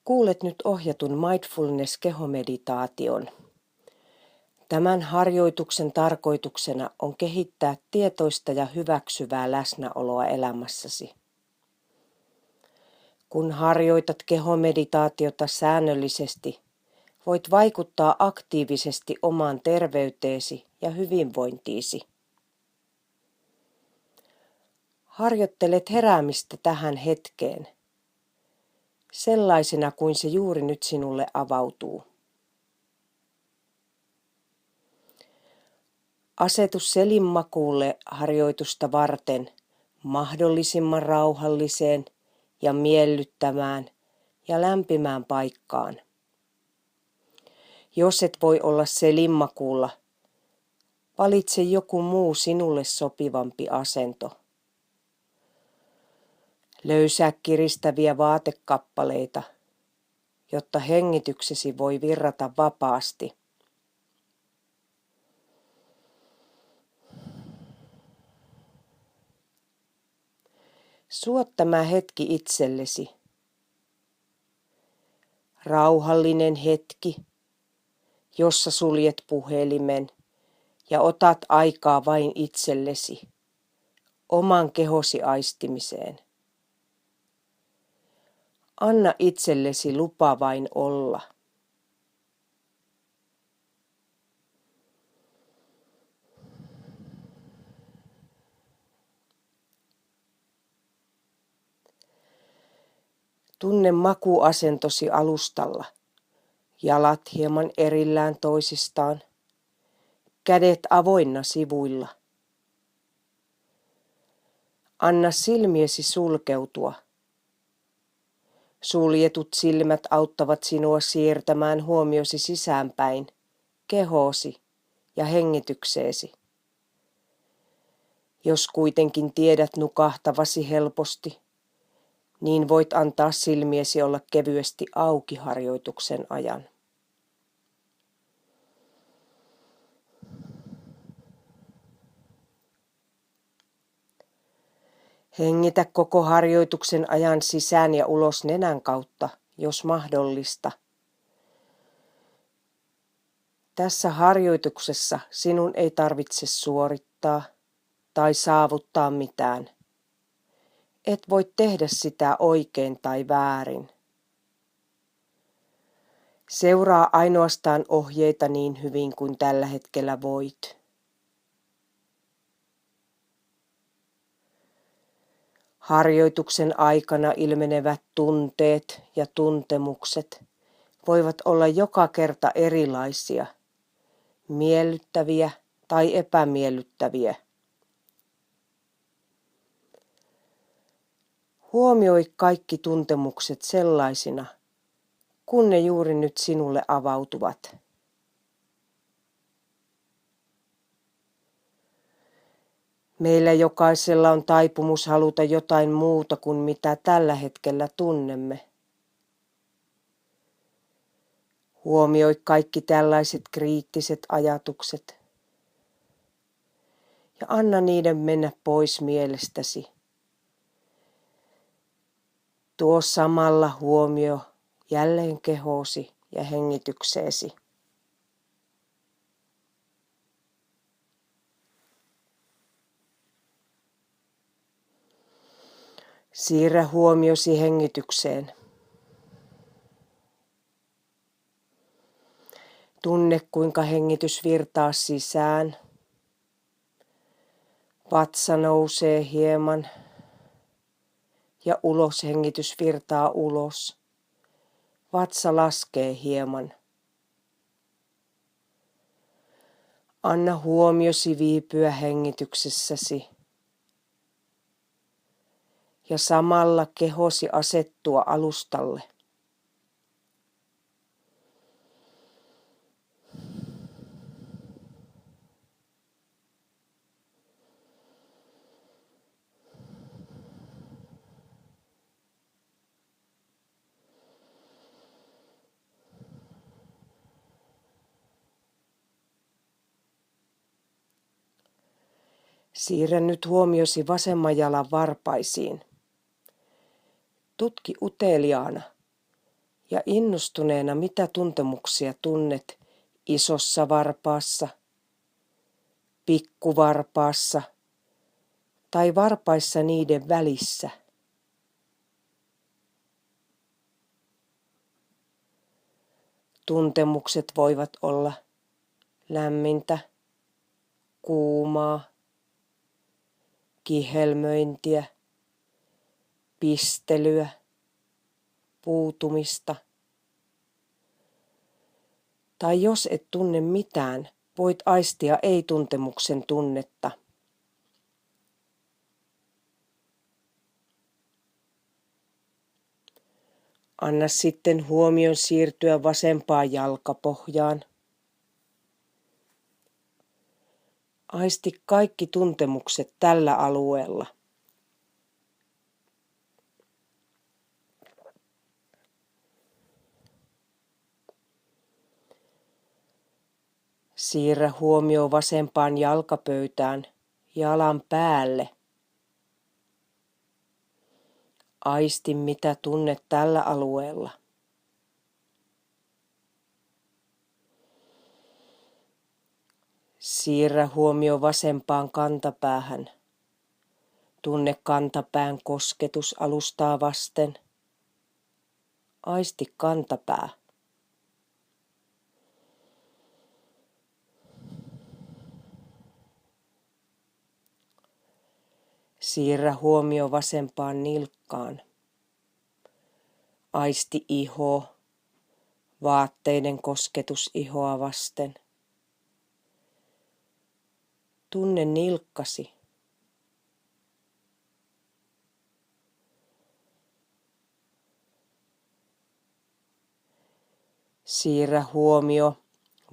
Kuulet nyt ohjatun mindfulness-kehomeditaation. Tämän harjoituksen tarkoituksena on kehittää tietoista ja hyväksyvää läsnäoloa elämässäsi. Kun harjoitat kehomeditaatiota säännöllisesti, voit vaikuttaa aktiivisesti omaan terveyteesi ja hyvinvointiisi. Harjoittelet heräämistä tähän hetkeen, sellaisena kuin se juuri nyt sinulle avautuu. Asetu selinmakuulle harjoitusta varten mahdollisimman rauhalliseen ja miellyttävään ja lämpimään paikkaan. Jos et voi olla selinmakuulla, valitse joku muu sinulle sopivampi asento. Löysää kiristäviä vaatekappaleita, jotta hengityksesi voi virrata vapaasti. Suo tämä hetki itsellesi. Rauhallinen hetki, jossa suljet puhelimen ja otat aikaa vain itsellesi, oman kehosi aistimiseen. Anna itsellesi lupa vain olla. Tunne makuasentosi alustalla, jalat hieman erillään toisistaan, kädet avoinna sivuilla. Anna silmiesi sulkeutua. Suljetut silmät auttavat sinua siirtämään huomiosi sisäänpäin, kehoosi ja hengitykseesi. Jos kuitenkin tiedät nukahtavasi helposti, niin voit antaa silmiesi olla kevyesti auki harjoituksen ajan. Hengitä koko harjoituksen ajan sisään ja ulos nenän kautta, jos mahdollista. Tässä harjoituksessa sinun ei tarvitse suorittaa tai saavuttaa mitään. Et voi tehdä sitä oikein tai väärin. Seuraa ainoastaan ohjeita niin hyvin kuin tällä hetkellä voit. Harjoituksen aikana ilmenevät tunteet ja tuntemukset voivat olla joka kerta erilaisia, miellyttäviä tai epämiellyttäviä. Huomioi kaikki tuntemukset sellaisina, kun ne juuri nyt sinulle avautuvat. Meillä jokaisella on taipumus haluta jotain muuta kuin mitä tällä hetkellä tunnemme. Huomioi kaikki tällaiset kriittiset ajatukset ja anna niiden mennä pois mielestäsi. Tuo samalla huomio jälleen kehoosi ja hengitykseesi. Siirrä huomiosi hengitykseen. Tunne, kuinka hengitys virtaa sisään. Vatsa nousee hieman ja uloshengitys virtaa ulos. Vatsa laskee hieman. Anna huomiosi viipyä hengityksessäsi ja samalla kehosi asettua alustalle. Siirrä nyt huomiosi vasemman jalan varpaisiin. Tutki uteliaana Ja innostuneena mitä tuntemuksia tunnet isossa varpaassa, pikkuvarpaassa tai varpaissa niiden välissä. Tuntemukset voivat olla lämmintä, kuumaa, kihelmöintiä, pistelyä, puutumista. Tai jos et tunne mitään, voit aistia ei-tuntemuksen tunnetta. Anna sitten huomion siirtyä vasempaan jalkapohjaan. Aisti kaikki tuntemukset tällä alueella. Siirrä huomio vasempaan jalkapöytään jalan päälle. Aisti mitä tunnet tällä alueella. Siirrä huomio vasempaan kantapäähän. Tunne kantapään kosketus alustaa vasten. Aisti kantapää. Siirrä huomio vasempaan nilkkaan. Aisti iho, vaatteiden kosketus ihoa vasten. Tunne nilkkasi. Siirrä huomio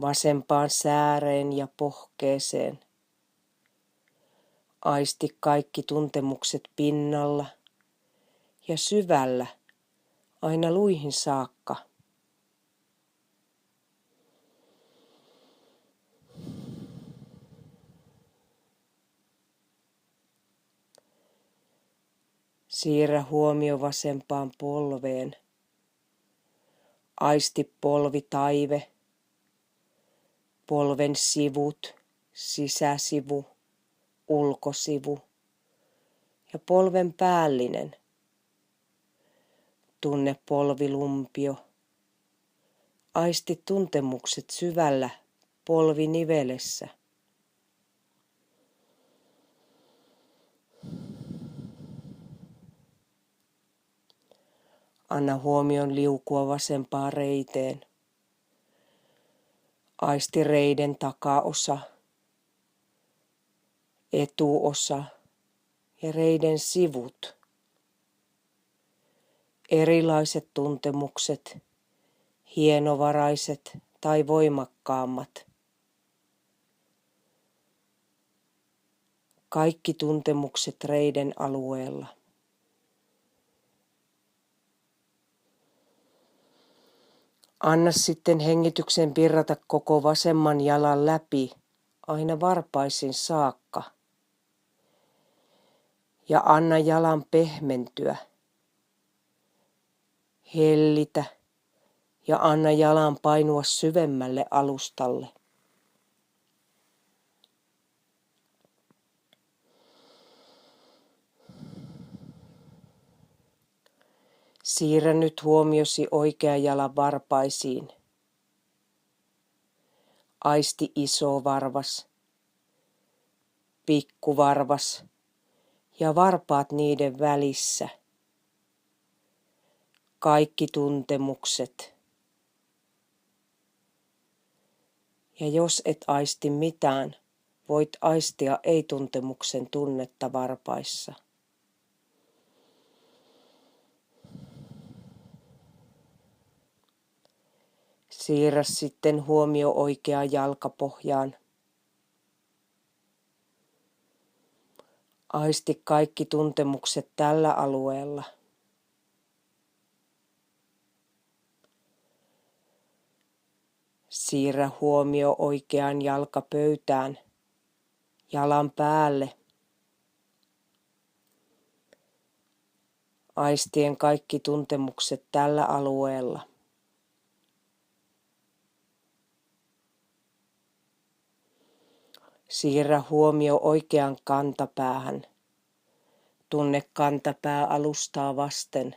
vasempaan sääreen ja pohkeeseen. Aisti kaikki tuntemukset pinnalla ja syvällä aina luihin saakka. Siirrä huomio vasempaan polveen. Aisti polvitaive, polven sivut, sisäsivu, ulkosivu ja polven päällinen. Tunne polvilumpio. Aisti tuntemukset syvällä polvinivelessä. Anna huomion liukua vasempaan reiteen. Aisti reiden takaosa, etuosa ja reiden sivut. Erilaiset tuntemukset, hienovaraiset tai voimakkaammat. Kaikki tuntemukset reiden alueella. Anna sitten hengityksen virrata koko vasemman jalan läpi, aina varpaisin saakka. Ja anna jalan pehmentyä. Hellitä ja anna jalan painua syvemmälle alustalle. Siirrä nyt huomiosi oikean jalan varpaisiin. Aisti iso varvas, pikkuvarvas ja varpaat niiden välissä. Kaikki tuntemukset. Ja jos et aisti mitään, voit aistia ei-tuntemuksen tunnetta varpaissa. Siirrä sitten huomio oikeaan jalkapohjaan. Aisti kaikki tuntemukset tällä alueella. Siirrä huomio oikeaan jalkapöytään, jalan päälle. Aistien kaikki tuntemukset tällä alueella. Siirrä huomio oikean kantapäähän. Tunne kantapää alustaa vasten.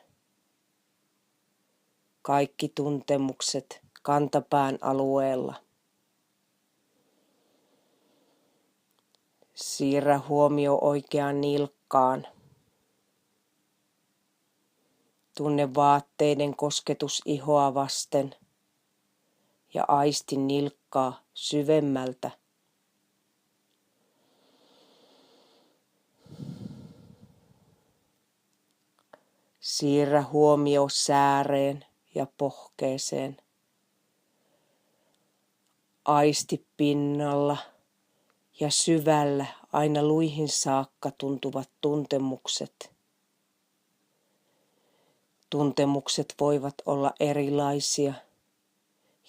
Kaikki tuntemukset kantapään alueella. Siirrä huomio oikeaan nilkkaan. Tunne vaatteiden kosketus ihoa vasten ja aisti nilkkaa syvemmältä. Siirrä huomio sääreen ja pohkeeseen. Aisti pinnalla ja syvällä aina luihin saakka tuntuvat tuntemukset. Tuntemukset voivat olla erilaisia,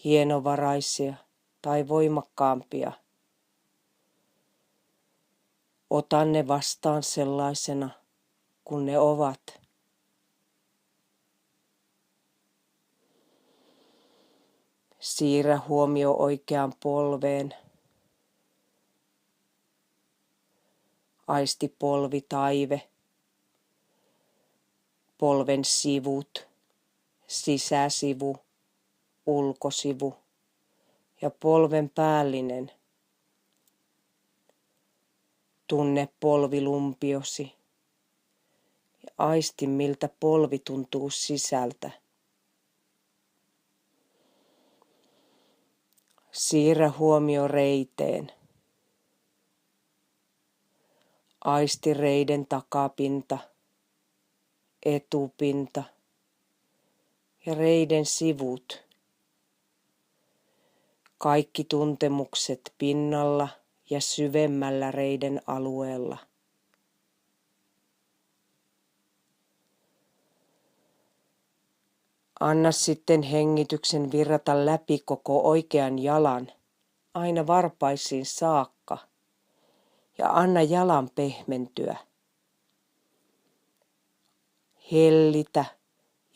hienovaraisia tai voimakkaampia. Ota ne vastaan sellaisena, kun ne ovat. Siirrä huomio oikeaan polveen. Aisti polvitaive, polven sivut, sisäsivu, ulkosivu ja polven päällinen. Tunne polvilumpiosi ja aisti miltä polvi tuntuu sisältä. Siirrä huomio reiteen. Aisti reiden takapinta, etupinta ja reiden sivut. Kaikki tuntemukset pinnalla ja syvemmällä reiden alueella. Anna sitten hengityksen virrata läpi koko oikean jalan, aina varpaisiin saakka, ja anna jalan pehmentyä. Hellitä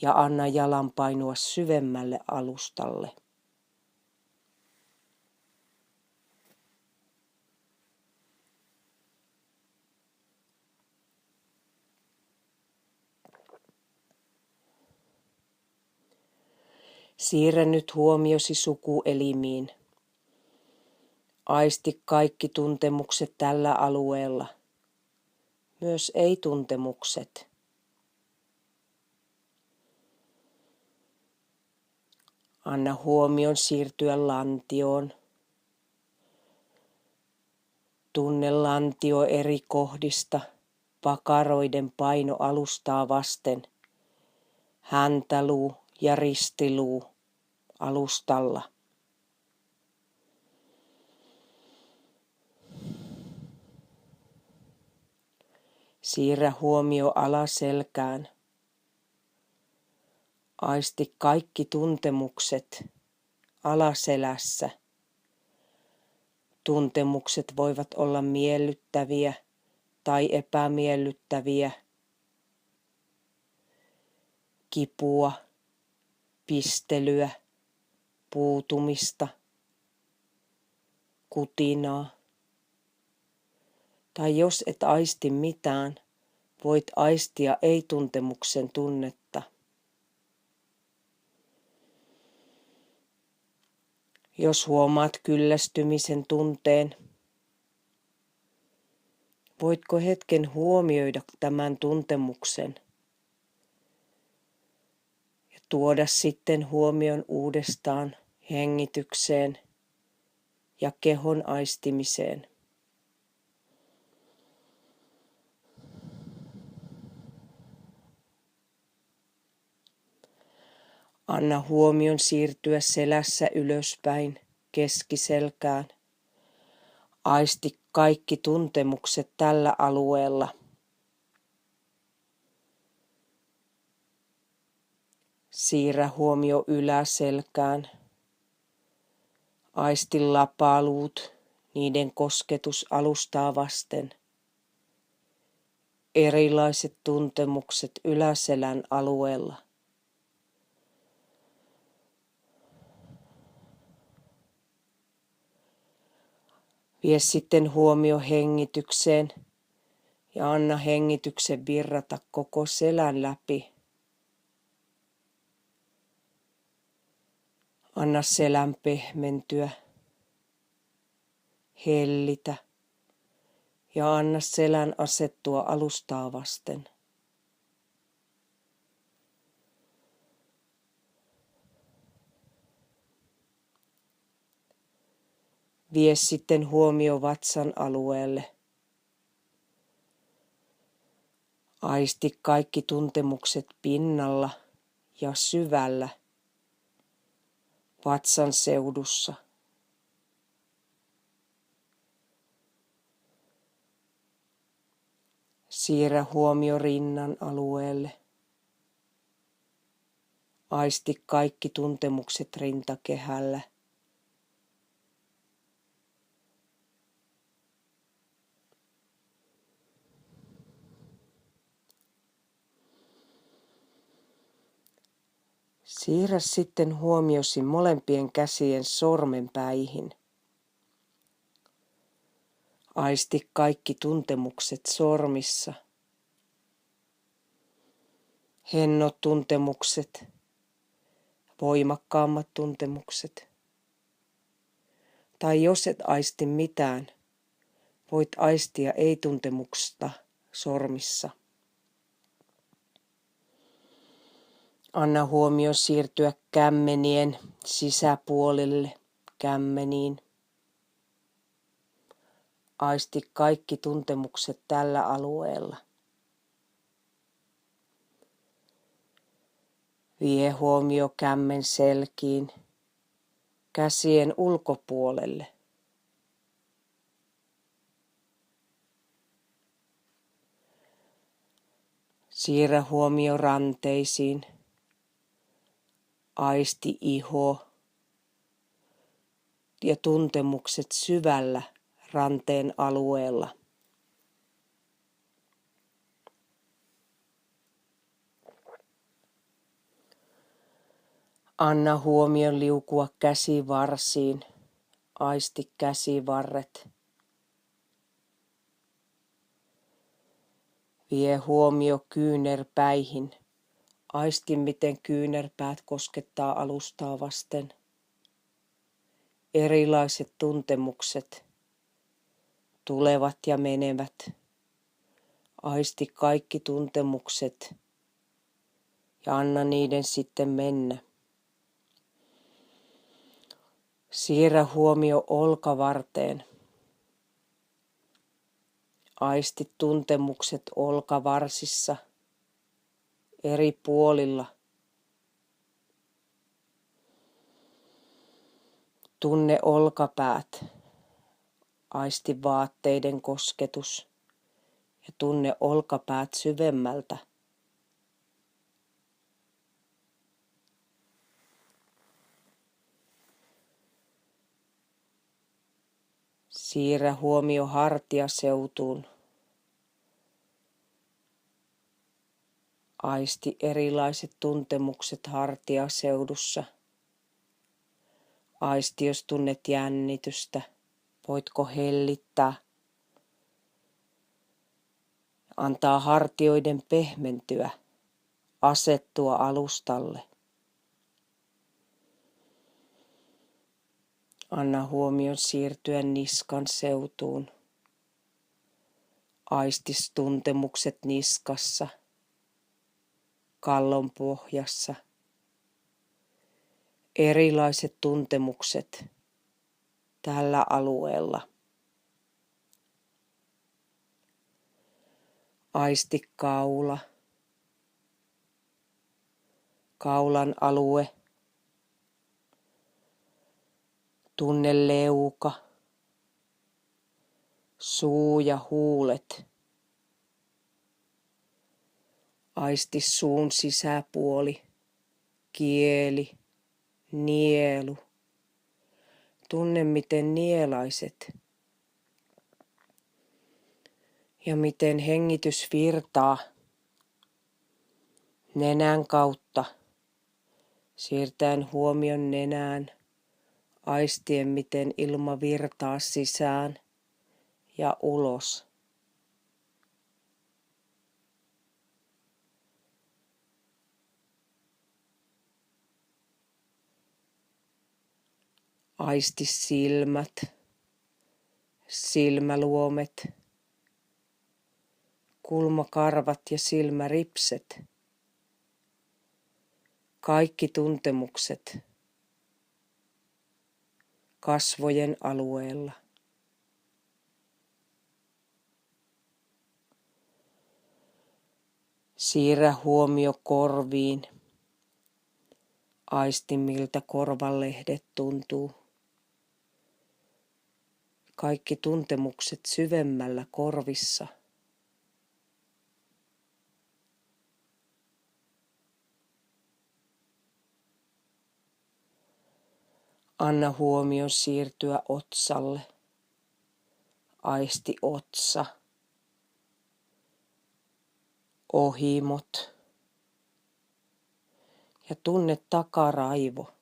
ja anna jalan painua syvemmälle alustalle. Siirrä nyt huomiosi sukuelimiin. Aisti kaikki tuntemukset tällä alueella, myös ei-tuntemukset. Anna huomion siirtyä lantioon. Tunne lantio eri kohdista, pakaroiden paino alustaa vasten, häntäluu ja ristiluu alustalla. Siirrä huomio alaselkään. Aisti kaikki tuntemukset alaselässä. Tuntemukset voivat olla miellyttäviä tai epämiellyttäviä. Kipua, pistelyä, puutumista, kutinaa. Tai jos et aisti mitään, voit aistia ei-tuntemuksen tunnetta. Jos huomaat kyllästymisen tunteen, voitko hetken huomioida tämän tuntemuksen ja tuoda sitten huomion uudestaan hengitykseen ja kehon aistimiseen. Anna huomion siirtyä selässä ylöspäin keskiselkään. Aisti kaikki tuntemukset tällä alueella. Siirrä huomio yläselkään. Aisti lapaluut, niiden kosketus alustaa vasten. Erilaiset tuntemukset yläselän alueella. Vie sitten huomio hengitykseen ja anna hengityksen virrata koko selän läpi. Anna selän pehmentyä, hellitä ja anna selän asettua alustaa vasten. Vie sitten huomio vatsan alueelle. Aisti kaikki tuntemukset pinnalla ja syvällä vatsan seudussa. Siirrä huomio rinnan alueelle. Aisti kaikki tuntemukset rintakehällä. Siirrä sitten huomiosi molempien käsien sormenpäihin. Aisti kaikki tuntemukset sormissa. Hennot tuntemukset, voimakkaammat tuntemukset. Tai jos et aisti mitään, voit aistia ei-tuntemusta sormissa. Anna huomio siirtyä kämmenien sisäpuolelle, kämmeniin. Aisti kaikki tuntemukset tällä alueella. Vie huomio kämmen selkiin, käsien ulkopuolelle. Siirrä huomio ranteisiin. Aisti iho ja tuntemukset syvällä ranteen alueella. Anna huomion liukua käsivarsiin. Aisti käsivarret. Vie huomio kyynärpäihin. Aisti, miten kyynärpäät koskettaa alustaa vasten. Erilaiset tuntemukset tulevat ja menevät. Aisti kaikki tuntemukset ja anna niiden sitten mennä. Siirrä huomio olkavarteen. Aisti tuntemukset olkavarsissa eri puolilla. Tunne olkapäät. Aisti vaatteiden kosketus ja tunne olkapäät syvemmältä. Siirrä huomio hartiaseutuun. Aisti erilaiset tuntemukset hartiaseudussa. Aisti, jos tunnet jännitystä, voitko hellittää. Antaa hartioiden pehmentyä, asettua alustalle. Anna huomion siirtyä niskan seutuun. Aistis tuntemukset niskassa, kallon pohjassa. Erilaiset tuntemukset tällä alueella. Aisti kaula, kaulan alue. Tunne leuka, suu ja huulet. Aisti suun sisäpuoli, kieli, nielu. Tunne, miten nielaiset ja miten hengitys virtaa nenän kautta, siirtäen huomion nenään, aistien, miten ilma virtaa sisään ja ulos. Aisti silmät, silmäluomet, kulmakarvat ja silmäripset. Kaikki tuntemukset kasvojen alueella. Siirrä huomio korviin. Aisti miltä korvanlehdet tuntuu. Kaikki tuntemukset syvemmällä korvissa. Anna huomion siirtyä otsalle. Aisti otsa. Ohimot. Ja tunne takaraivo.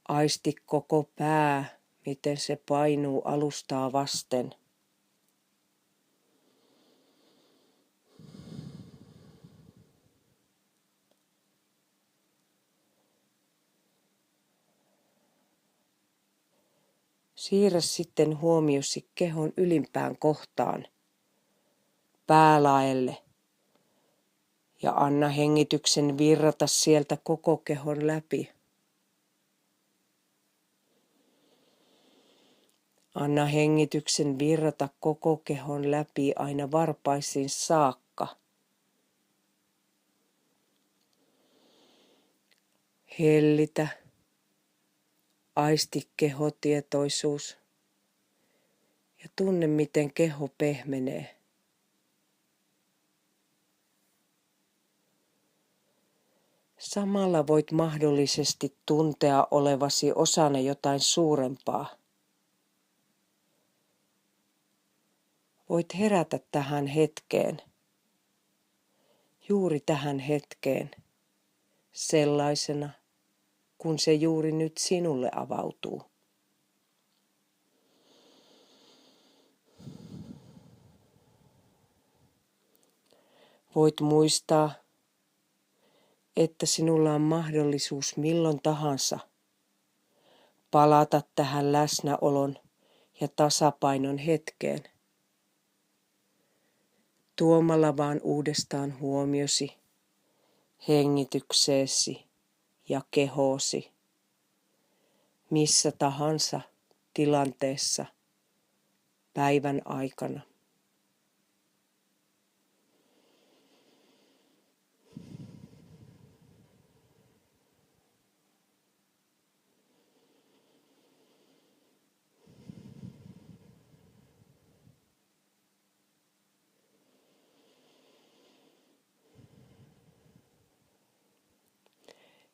Aisti koko pää, miten se painuu alustaa vasten. Siirrä sitten huomiosi kehon ylimpään kohtaan, päälaelle, ja anna hengityksen virrata sieltä koko kehon läpi. Anna hengityksen virrata koko kehon läpi aina varpaisiin saakka. Hellitä, aisti kehotietoisuus ja tunne, miten keho pehmenee. Samalla voit mahdollisesti tuntea olevasi osana jotain suurempaa. Voit herätä tähän hetkeen, juuri tähän hetkeen, sellaisena, kun se juuri nyt sinulle avautuu. Voit muistaa, että sinulla on mahdollisuus milloin tahansa palata tähän läsnäolon ja tasapainon hetkeen. Tuomalla vaan uudestaan huomiosi hengitykseesi ja kehoosi missä tahansa tilanteessa päivän aikana.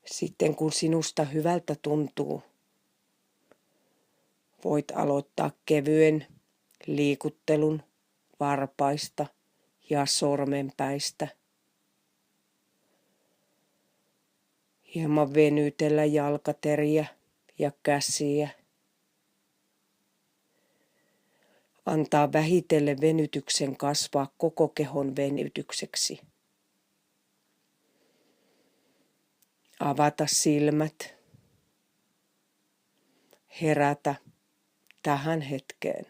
Sitten kun sinusta hyvältä tuntuu, voit aloittaa kevyen liikuttelun varpaista ja sormenpäistä. Hieman venytellä jalkateriä ja käsiä. Antaa vähitellen venytyksen kasvaa koko kehon venytykseksi. Avata silmät. Herätä tähän hetkeen.